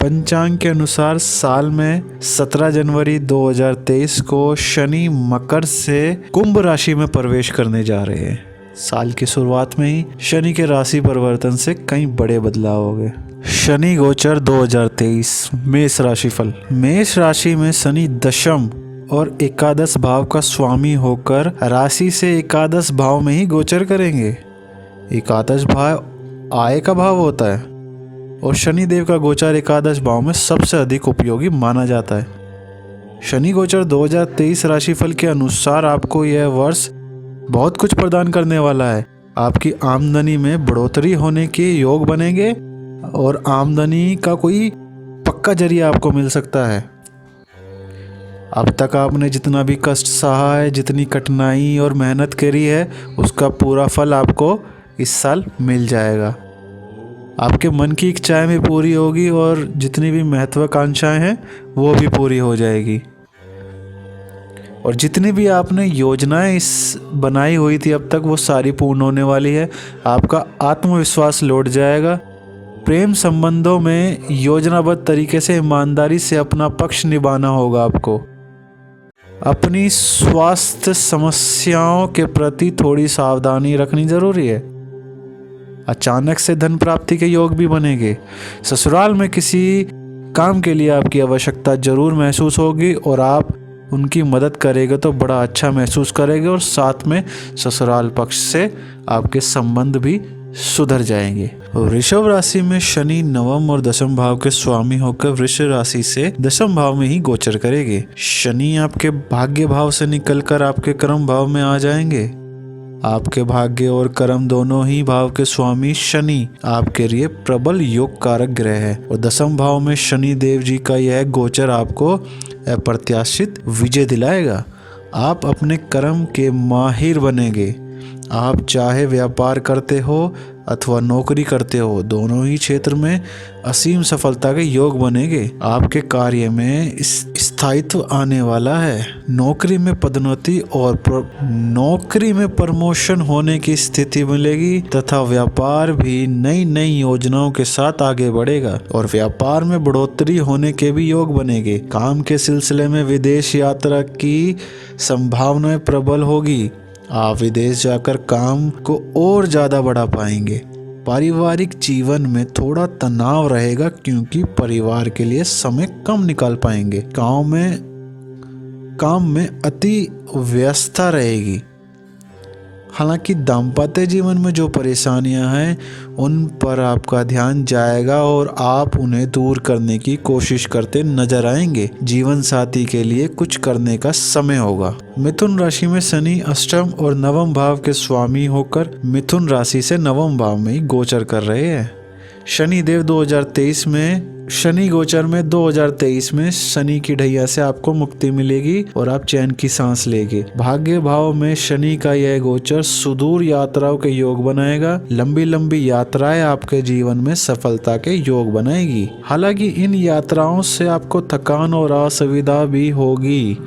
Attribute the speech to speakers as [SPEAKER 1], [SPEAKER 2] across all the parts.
[SPEAKER 1] पंचांग के अनुसार साल में 17 जनवरी 2023 को शनि मकर से कुंभ राशि में प्रवेश करने जा रहे हैं। साल की शुरुआत में ही शनि के राशि परिवर्तन से कई बड़े बदलाव हो गए। शनि गोचर 2023 मेष राशिफल। मेष राशि में शनि दशम और एकादश भाव का स्वामी होकर राशि से एकादश भाव में ही गोचर करेंगे। एकादश भाव आय का भाव होता है और शनि देव का गोचर एकादश भाव में सबसे अधिक उपयोगी माना जाता है। शनि गोचर 2023 राशिफल के अनुसार आपको यह वर्ष बहुत कुछ प्रदान करने वाला है। आपकी आमदनी में बढ़ोतरी होने के योग बनेंगे और आमदनी का कोई पक्का जरिया आपको मिल सकता है। अब तक आपने जितना भी कष्ट सहा है, जितनी कठिनाई और मेहनत करी है, उसका पूरा फल आपको इस साल मिल जाएगा। आपके मन की इच्छाएं भी पूरी होगी और जितनी भी महत्वाकांक्षाएं हैं वो भी पूरी हो जाएगी। और जितनी भी आपने योजनाएं इस बनाई हुई थी अब तक, वो सारी पूर्ण होने वाली है। आपका आत्मविश्वास लौट जाएगा। प्रेम संबंधों में योजनाबद्ध तरीके से ईमानदारी से अपना पक्ष निभाना होगा आपको। अपनी स्वास्थ्य समस्याओं के प्रति थोड़ी सावधानी रखनी जरूरी है। अचानक से धन प्राप्ति के योग भी बनेंगे। ससुराल में किसी काम के लिए आपकी आवश्यकता जरूर महसूस होगी और आप उनकी मदद करेंगे तो बड़ा अच्छा महसूस करेंगे और साथ में ससुराल पक्ष से आपके संबंध भी सुधर जाएंगे। वृषभ राशि में शनि नवम और दशम भाव के स्वामी होकर वृषभ राशि से दशम भाव में ही गोचर करेंगे। शनि आपके भाग्य भाव से निकलकर आपके कर्म भाव में आ जाएंगे। आपके भाग्य और कर्म दोनों ही भाव के स्वामी शनि आपके लिए प्रबल योग कारक ग्रह है और दशम भाव में शनि देव जी का यह गोचर आपको अप्रत्याशित विजय दिलाएगा। आप अपने कर्म के माहिर बनेंगे। आप चाहे व्यापार करते हो अथवा नौकरी करते हो, दोनों ही क्षेत्र में असीम सफलता के योग बनेंगे। आपके कार्य में स्थायित्व आने वाला है। नौकरी में पदोन्नति और नौकरी में प्रमोशन होने की स्थिति मिलेगी तथा व्यापार भी नई नई योजनाओं के साथ आगे बढ़ेगा और व्यापार में बढ़ोतरी होने के भी योग बनेंगे। काम के सिलसिले में विदेश यात्रा की संभावनाएं प्रबल होगी। आप विदेश जाकर काम को और ज़्यादा बढ़ा पाएंगे। पारिवारिक जीवन में थोड़ा तनाव रहेगा क्योंकि परिवार के लिए समय कम निकाल पाएंगे। काम में अति व्यस्तता रहेगी। हालांकि दाम्पत्य जीवन में जो परेशानियां हैं उन पर आपका ध्यान जाएगा और आप उन्हें दूर करने की कोशिश करते नजर आएंगे। जीवन साथी के लिए कुछ करने का समय होगा। मिथुन राशि में शनि अष्टम और नवम भाव के स्वामी होकर मिथुन राशि से नवम भाव में ही गोचर कर रहे हैं। शनि देव 2023 में शनि गोचर में 2023 में शनि की ढैया से आपको मुक्ति मिलेगी और आप चैन की सांस लेंगे। भाग्य भाव में शनि का यह गोचर सुदूर यात्राओं के योग बनाएगा। लंबी लंबी यात्राएं आपके जीवन में सफलता के योग बनाएगी। हालांकि इन यात्राओं से आपको थकान और असुविधा भी होगी,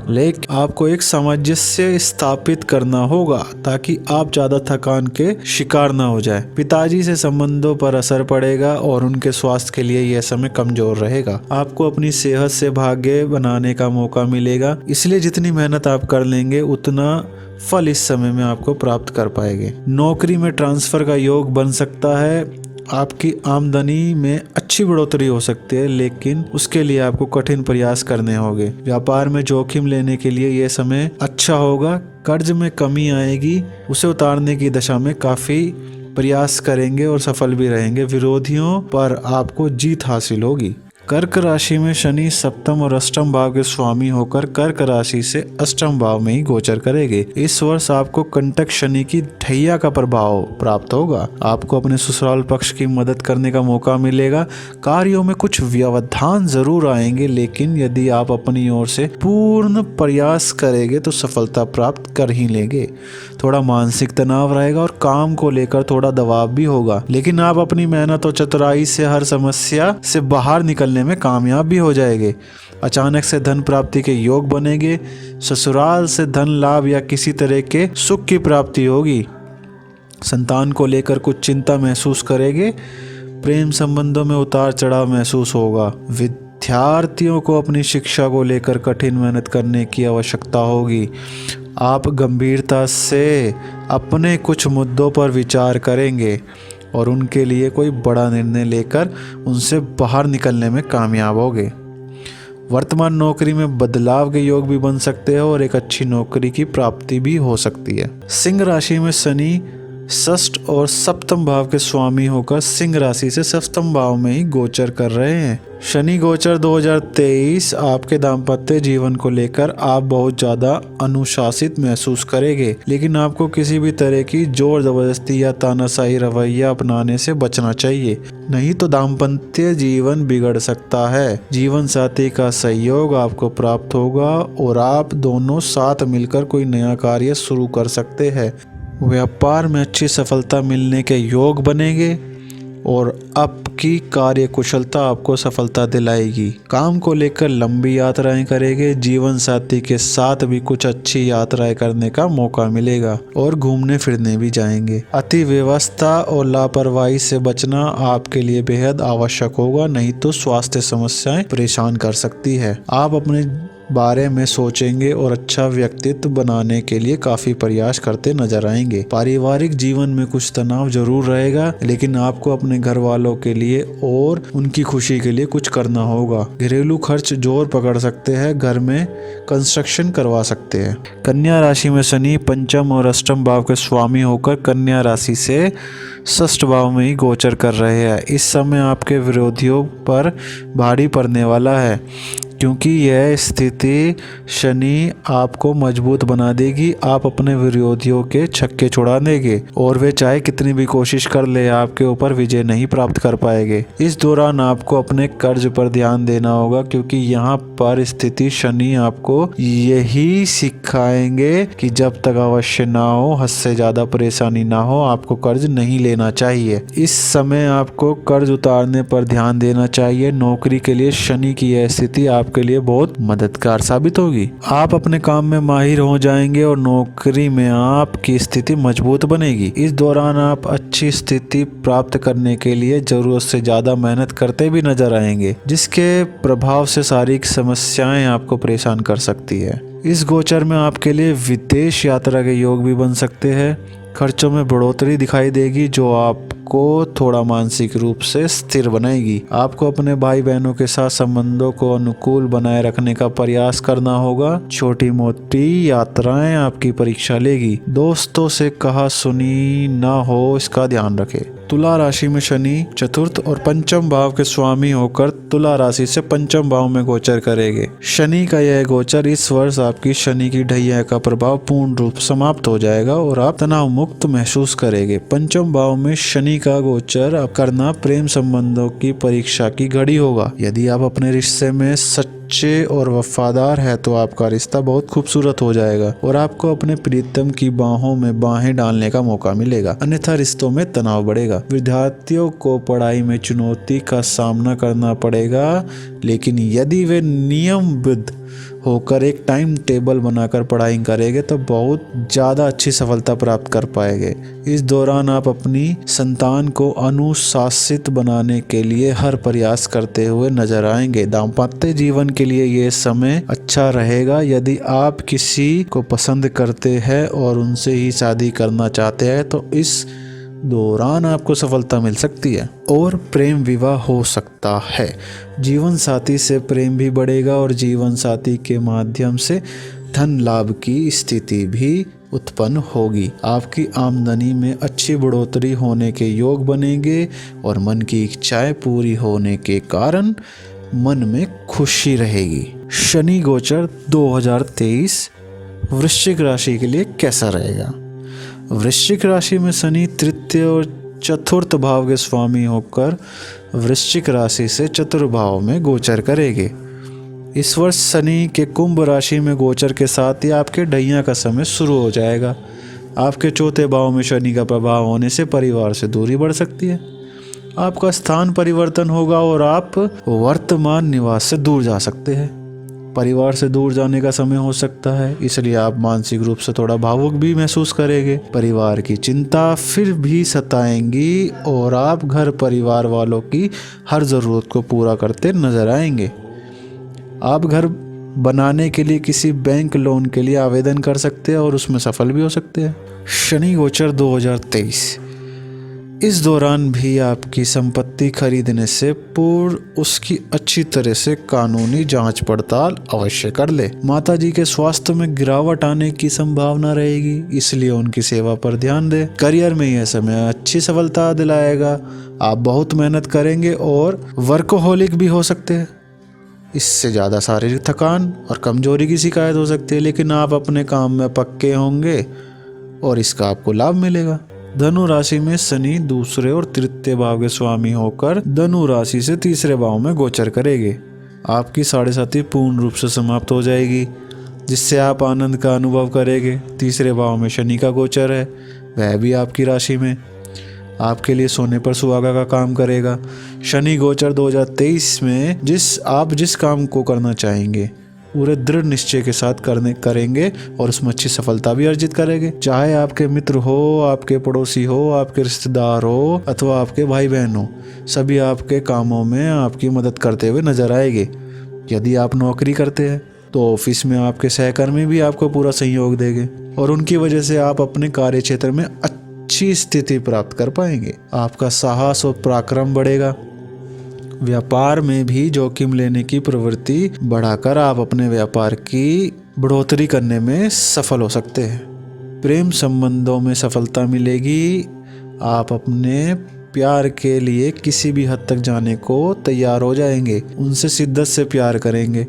[SPEAKER 1] लेकिन आपको एक सामंजस्य स्थापित करना होगा ताकि आप ज्यादा थकान के शिकार ना हो जाए। पिताजी से संबंधों पर असर पड़ेगा और उनके स्वास्थ्य के लिए यह समय कमजोर रहेगा। आपको अपनी सेहत से भाग्य बनाने का मौका मिलेगा, इसलिए जितनी मेहनत आप कर लेंगे उतना फल इस समय में आपको प्राप्त कर पाएंगे। नौकरी में ट्रांसफर का योग बन सकता है। आपकी आमदनी में अच्छी बढ़ोतरी हो सकती है, लेकिन उसके लिए आपको कठिन प्रयास करने होंगे। व्यापार में जोखिम लेने के लिए यह समय अच्छा होगा। कर्ज में कमी आएगी, उसे उतारने की दशा में काफी प्रयास करेंगे और सफल भी रहेंगे। विरोधियों पर आपको जीत हासिल होगी। कर्क राशि में शनि सप्तम और अष्टम भाव के स्वामी होकर कर्क राशि से अष्टम भाव में ही गोचर करेंगे। इस वर्ष आपको कंटक शनि की ढैया का प्रभाव प्राप्त होगा। आपको अपने ससुराल पक्ष की मदद करने का मौका मिलेगा। कार्यों में कुछ व्यवधान जरूर आएंगे, लेकिन यदि आप अपनी ओर से पूर्ण प्रयास करेंगे तो सफलता प्राप्त कर ही लेंगे। थोड़ा मानसिक तनाव रहेगा और काम को लेकर थोड़ा दबाव भी होगा, लेकिन आप अपनी मेहनत और चतुराई से हर समस्या से बाहर निकलने में कामयाब भी हो जाएंगे। अचानक से धन प्राप्ति के योग बनेंगे। ससुराल से धन लाभ या किसी तरह के सुख की प्राप्ति होगी। संतान को लेकर कुछ चिंता महसूस करेंगे। प्रेम संबंधों में उतार चढ़ाव महसूस होगा। विद्यार्थियों को अपनी शिक्षा को लेकर कठिन मेहनत करने की आवश्यकता होगी। आप गंभीरता से अपने कुछ मुद्दों पर विचार करेंगे और उनके लिए कोई बड़ा निर्णय लेकर उनसे बाहर निकलने में कामयाब होंगे। वर्तमान नौकरी में बदलाव के योग भी बन सकते हैं और एक अच्छी नौकरी की प्राप्ति भी हो सकती है। सिंह राशि में शनि षष्ठ और सप्तम भाव के स्वामी होकर सिंह राशि से सप्तम भाव में ही गोचर कर रहे हैं। शनि गोचर 2023 आपके दाम्पत्य जीवन को लेकर आप बहुत ज्यादा अनुशासित महसूस करेंगे, लेकिन आपको किसी भी तरह की जोर जबरदस्ती या तानाशाही रवैया अपनाने से बचना चाहिए, नहीं तो दाम्पत्य जीवन बिगड़ सकता है। जीवन साथी का सहयोग आपको प्राप्त होगा और आप दोनों साथ मिलकर कोई नया कार्य शुरू कर सकते हैं। व्यापार में अच्छी सफलता मिलने के योग बनेंगे और आपकी कार्य कुशलता आपको सफलता दिलाएगी। काम को लेकर लंबी यात्राएं करेंगे। जीवन साथी के साथ भी कुछ अच्छी यात्राएं करने का मौका मिलेगा और घूमने फिरने भी जाएंगे। अति व्यवस्था और लापरवाही से बचना आपके लिए बेहद आवश्यक होगा, नहीं तो स्वास्थ्य समस्याएं परेशान कर सकती है। आप अपने बारे में सोचेंगे और अच्छा व्यक्तित्व बनाने के लिए काफी प्रयास करते नजर आएंगे। पारिवारिक जीवन में कुछ तनाव जरूर रहेगा, लेकिन आपको अपने घर वालों के लिए और उनकी खुशी के लिए कुछ करना होगा। घरेलू खर्च जोर पकड़ सकते हैं, घर में कंस्ट्रक्शन करवा सकते हैं। कन्या राशि में शनि पंचम और अष्टम भाव के स्वामी होकर कन्या राशि से षष्ठ भाव में ही गोचर कर रहे हैं। इस समय आपके विरोधियों पर भारी पड़ने वाला है, क्योंकि यह स्थिति शनि आपको मजबूत बना देगी। आप अपने विरोधियों के छक्के छुड़ा देंगे और वे चाहे कितनी भी कोशिश कर ले, आपके ऊपर विजय नहीं प्राप्त कर पाएंगे। इस दौरान आपको अपने कर्ज पर ध्यान देना होगा, क्योंकि यहाँ पर स्थिति शनि आपको यही सिखाएंगे कि जब तक अवश्य ना हो, हद से ज्यादा परेशानी ना हो, आपको कर्ज नहीं लेना चाहिए। इस समय आपको कर्ज उतारने पर ध्यान देना चाहिए। नौकरी के लिए शनि की यह स्थिति आपके लिए बहुत मददगार साबित होगी। आप अपने काम में माहिर हो जाएंगे और नौकरी में आपकी स्थिति मजबूत बनेगी। इस दौरान आप अच्छी स्थिति प्राप्त करने के लिए जरूरत से ज्यादा मेहनत करते भी नजर आएंगे, जिसके प्रभाव से शारीरिक समस्याएं आपको परेशान कर सकती है। इस गोचर में आपके लिए विदेश यात्रा के योग भी बन सकते हैं। खर्चों में बढ़ोतरी दिखाई देगी, जो आपको थोड़ा मानसिक रूप से स्थिर बनाएगी। आपको अपने भाई बहनों के साथ संबंधों को अनुकूल बनाए रखने का प्रयास करना होगा। छोटी मोटी यात्राएं आपकी परीक्षा लेगी। दोस्तों से कहा सुनी ना हो, इसका ध्यान रखें। तुला राशि में शनि चतुर्थ और पंचम भाव के स्वामी होकर तुला राशि से पंचम भाव में गोचर करेंगे। शनि का यह गोचर इस वर्ष आपकी शनि की ढैया का प्रभाव पूर्ण रूप समाप्त हो जाएगा और आप तनाव मुक्त महसूस करेंगे। पंचम भाव में शनि का गोचर करना प्रेम संबंधों की परीक्षा की घड़ी होगा। यदि आप अपने रिश्ते में सच्चे और वफादार है तो आपका रिश्ता बहुत खूबसूरत हो जाएगा और आपको अपने प्रीतम की बाहों में बाहें डालने का मौका मिलेगा, अन्यथा रिश्तों में तनाव बढ़ेगा। विद्यार्थियों को पढ़ाई में चुनौती का सामना करना पड़ेगा, लेकिन यदि वे नियमबद्ध होकर एक टाइम टेबल बनाकर पढ़ाई करेंगे तो बहुत ज़्यादा अच्छी सफलता प्राप्त कर पाएंगे। इस दौरान आप अपनी संतान को अनुशासित बनाने के लिए हर प्रयास करते हुए नजर आएंगे। दाम्पत्य जीवन के लिए ये समय अच्छा रहेगा। यदि आप किसी को पसंद करते हैं और उनसे ही शादी करना चाहते हैं तो इस दौरान आपको सफलता मिल सकती है और प्रेम विवाह हो सकता है। जीवन साथी से प्रेम भी बढ़ेगा और जीवन साथी के माध्यम से धन लाभ की स्थिति भी उत्पन्न होगी। आपकी आमदनी में अच्छी बढ़ोतरी होने के योग बनेंगे और मन की इच्छाएं पूरी होने के कारण मन में खुशी रहेगी। शनि गोचर 2023 वृश्चिक राशि के लिए कैसा रहेगा? वृश्चिक राशि में शनि तृतीय और चतुर्थ भाव के स्वामी होकर वृश्चिक राशि से चतुर्थ भाव में गोचर करेंगे। इस वर्ष शनि के कुंभ राशि में गोचर के साथ ही आपके ढैया का समय शुरू हो जाएगा। आपके चौथे भाव में शनि का प्रभाव होने से परिवार से दूरी बढ़ सकती है। आपका स्थान परिवर्तन होगा और आप वर्तमान निवास से दूर जा सकते हैं। परिवार से दूर जाने का समय हो सकता है, इसलिए आप मानसिक रूप से थोड़ा भावुक भी महसूस करेंगे। परिवार की चिंता फिर भी सताएंगी और आप घर परिवार वालों की हर ज़रूरत को पूरा करते नजर आएंगे। आप घर बनाने के लिए किसी बैंक लोन के लिए आवेदन कर सकते हैं और उसमें सफल भी हो सकते हैं। शनि गोचर 2023, इस दौरान भी आपकी संपत्ति खरीदने से पूर्व उसकी अच्छी तरह से कानूनी जांच पड़ताल अवश्य कर ले। माताजी के स्वास्थ्य में गिरावट आने की संभावना रहेगी, इसलिए उनकी सेवा पर ध्यान दें। करियर में यह समय अच्छी सफलता दिलाएगा। आप बहुत मेहनत करेंगे और वर्कोहोलिक भी हो सकते हैं। इससे ज़्यादा शारीरिक थकान और कमजोरी की शिकायत हो सकती है, लेकिन आप अपने काम में पक्के होंगे और इसका आपको लाभ मिलेगा। धनु राशि में शनि दूसरे और तृतीय भाव के स्वामी होकर धनु राशि से तीसरे भाव में गोचर करेंगे। आपकी 7.5 पूर्ण रूप से समाप्त हो जाएगी, जिससे आप आनंद का अनुभव करेंगे। तीसरे भाव में शनि का गोचर है, वह भी आपकी राशि में आपके लिए सोने पर सुहागा का काम करेगा। शनि गोचर 2023 में जिस काम को करना चाहेंगे पूरे दृढ़ निश्चय के साथ करेंगे और उसमें अच्छी सफलता भी अर्जित करेंगे। चाहे आपके मित्र हो, आपके पड़ोसी हो, आपके रिश्तेदार हो अथवा आपके भाई बहन हो, सभी आपके कामों में आपकी मदद करते हुए नजर आएंगे। यदि आप नौकरी करते हैं तो ऑफिस में आपके सहकर्मी भी आपको पूरा सहयोग देंगे और उनकी वजह से आप अपने कार्य क्षेत्र में अच्छी स्थिति प्राप्त कर पाएंगे। आपका साहस और पराक्रम बढ़ेगा। व्यापार में भी जोखिम लेने की प्रवृत्ति बढ़ाकर आप अपने व्यापार की बढ़ोतरी करने में सफल हो सकते हैं। प्रेम संबंधों में सफलता मिलेगी। आप अपने प्यार के लिए किसी भी हद तक जाने को तैयार हो जाएंगे, उनसे शिद्दत से प्यार करेंगे।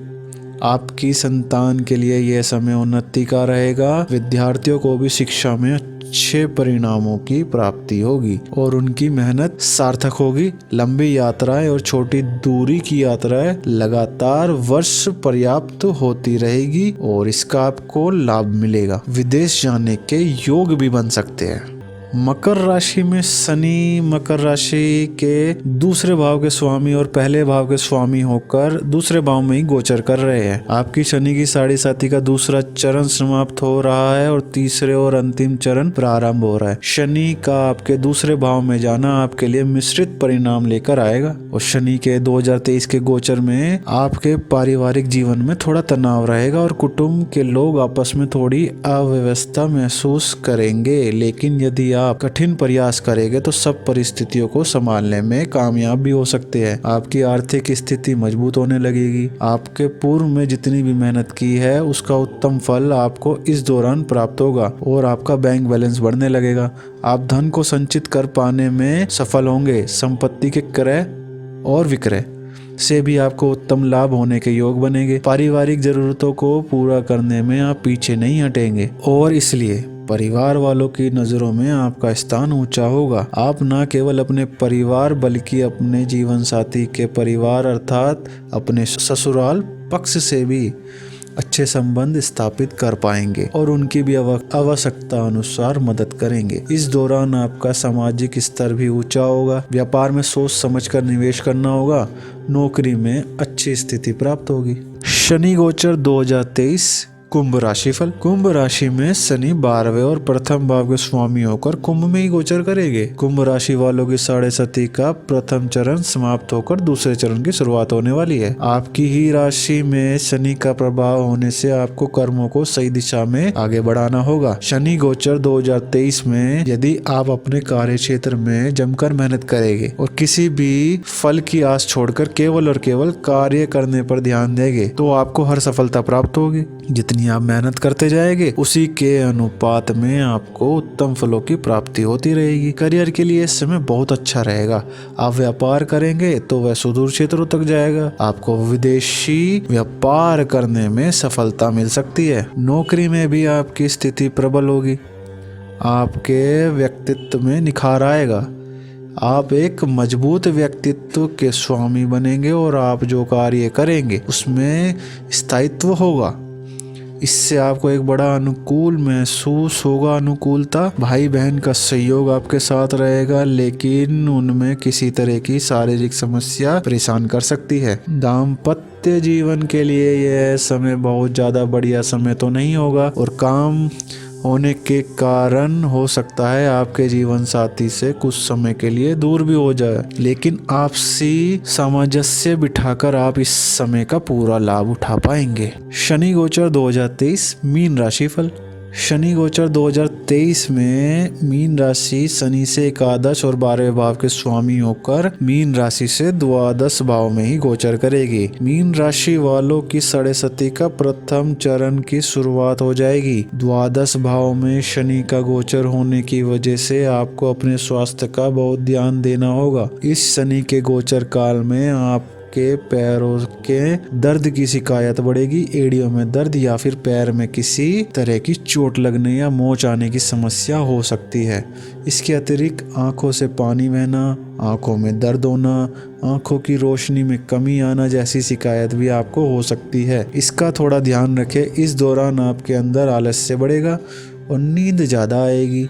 [SPEAKER 1] आपकी संतान के लिए यह समय उन्नति का रहेगा। विद्यार्थियों को भी शिक्षा में अच्छे परिणामों की प्राप्ति होगी और उनकी मेहनत सार्थक होगी। लंबी यात्राएं और छोटी दूरी की यात्राएं लगातार वर्ष पर्याप्त होती रहेगी और इसका आपको लाभ मिलेगा। विदेश जाने के योग भी बन सकते हैं। मकर राशि में शनि मकर राशि के दूसरे भाव के स्वामी और पहले भाव के स्वामी होकर दूसरे भाव में ही गोचर कर रहे हैं। आपकी शनि की 7.5 का दूसरा चरण समाप्त हो रहा है और तीसरे और अंतिम चरण प्रारंभ हो रहा है। शनि का आपके दूसरे भाव में जाना आपके लिए मिश्रित परिणाम लेकर आएगा और शनि के 2023 के गोचर में आपके पारिवारिक जीवन में थोड़ा तनाव रहेगा और कुटुंब के लोग आपस में थोड़ी अव्यवस्था महसूस करेंगे, लेकिन यदि आप कठिन प्रयास करेंगे तो सब परिस्थितियों को संभालने में कामयाब भी हो सकते हैं। आपकी आर्थिक स्थिति मजबूत होने लगेगी। आपके पूर्व में जितनी भी मेहनत की है उसका उत्तम फल आपको इस दौरान प्राप्त होगा और आपका बैंक बैलेंस बढ़ने लगेगा। आप धन को संचित कर पाने में सफल होंगे। संपत्ति के क्रय और विक्रय से भी आपको उत्तम लाभ होने के योग बनेंगे। पारिवारिक जरूरतों को पूरा करने में आप पीछे नहीं हटेंगे और इसलिए परिवार वालों की नज़रों में आपका स्थान ऊंचा होगा। आप न केवल अपने परिवार बल्कि अपने जीवन साथी के परिवार अर्थात अपने ससुराल पक्ष से भी अच्छे संबंध स्थापित कर पाएंगे और उनकी भी आवश्यकता अनुसार मदद करेंगे। इस दौरान आपका सामाजिक स्तर भी ऊंचा होगा। व्यापार में सोच समझकर निवेश करना होगा। नौकरी में अच्छी स्थिति प्राप्त होगी। शनि गोचर 2023 कुंभ राशि फल। कुंभ राशि में शनि 12वें और प्रथम भाव के स्वामी होकर कुंभ में ही गोचर करेंगे। कुंभ राशि वालों की 7.5 का प्रथम चरण समाप्त होकर दूसरे चरण की शुरुआत होने वाली है। आपकी ही राशि में शनि का प्रभाव होने से आपको कर्मों को सही दिशा में आगे बढ़ाना होगा। शनि गोचर 2023 में यदि आप अपने कार्य क्षेत्र में जमकर मेहनत करेंगे और किसी भी फल की आस छोड़कर केवल और केवल कार्य करने पर ध्यान देंगे तो आपको हर सफलता प्राप्त होगी। जितनी आप मेहनत करते जाएंगे उसी के अनुपात में आपको उत्तम फलों की प्राप्ति होती रहेगी। करियर के लिए इस समय बहुत अच्छा रहेगा। आप व्यापार करेंगे तो वह सुदूर क्षेत्रों तक जाएगा। आपको विदेशी व्यापार करने में सफलता मिल सकती है। नौकरी में भी आपकी स्थिति प्रबल होगी। आपके व्यक्तित्व में निखार आएगा। आप एक मजबूत व्यक्तित्व के स्वामी बनेंगे और आप जो कार्य करेंगे उसमें स्थायित्व होगा। इससे आपको एक बड़ा अनुकूल महसूस होगा। अनुकूलता, भाई बहन का सहयोग आपके साथ रहेगा, लेकिन उनमें किसी तरह की शारीरिक समस्या परेशान कर सकती है। दाम्पत्य जीवन के लिए यह समय बहुत ज्यादा बढ़िया समय तो नहीं होगा और काम होने के कारण हो सकता है आपके जीवन साथी से कुछ समय के लिए दूर भी हो जाए, लेकिन आपसी सामंजस्य बिठाकर आप इस समय का पूरा लाभ उठा पाएंगे। शनि गोचर 2023 मीन राशि फल। शनि गोचर 2023 में मीन राशि शनि से एकादश और 12वें भाव के स्वामी होकर मीन राशि से द्वादश भाव में ही गोचर करेगी। मीन राशि वालों की साढ़े सती का प्रथम चरण की शुरुआत हो जाएगी। द्वादश भाव में शनि का गोचर होने की वजह से आपको अपने स्वास्थ्य का बहुत ध्यान देना होगा। इस शनि के गोचर काल में आप के पैरों के दर्द की शिकायत बढ़ेगी। एड़ियों में दर्द या फिर पैर में किसी तरह की चोट लगने या मोच आने की समस्या हो सकती है। इसके अतिरिक्त आंखों से पानी बहना, आंखों में दर्द होना, आंखों की रोशनी में कमी आना जैसी शिकायत भी आपको हो सकती है। इसका थोड़ा ध्यान रखें। इस दौरान आपके अंदर आलस्य बढ़ेगा और नींद ज़्यादा आएगी,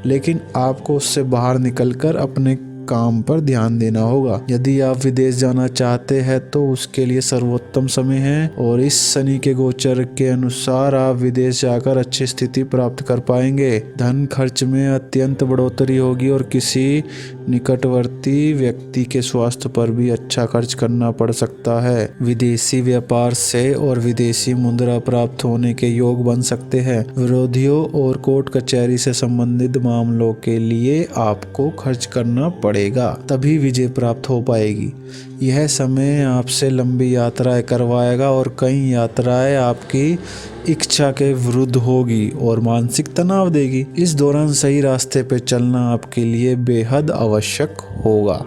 [SPEAKER 1] लेकिन आपको उससे बाहर निकलकर अपने काम पर ध्यान देना होगा। यदि आप विदेश जाना चाहते हैं तो उसके लिए सर्वोत्तम समय है और इस शनि के गोचर के अनुसार आप विदेश जाकर अच्छी स्थिति प्राप्त कर पाएंगे। धन खर्च में अत्यंत बढ़ोतरी होगी और किसी निकटवर्ती व्यक्ति के स्वास्थ्य पर भी अच्छा खर्च करना पड़ सकता है। विदेशी व्यापार से और विदेशी मुद्रा प्राप्त होने के योग बन सकते हैं। विरोधियों और कोर्ट कचहरी से संबंधित मामलों के लिए आपको खर्च करना पड़ेगा, तभी विजय प्राप्त हो पाएगी। यह समय आपसे लंबी यात्राएं करवाएगा और कई यात्राएं आपकी इच्छा के विरुद्ध होगी और मानसिक तनाव देगी। इस दौरान सही रास्ते पर चलना आपके लिए बेहद आवश्यक होगा।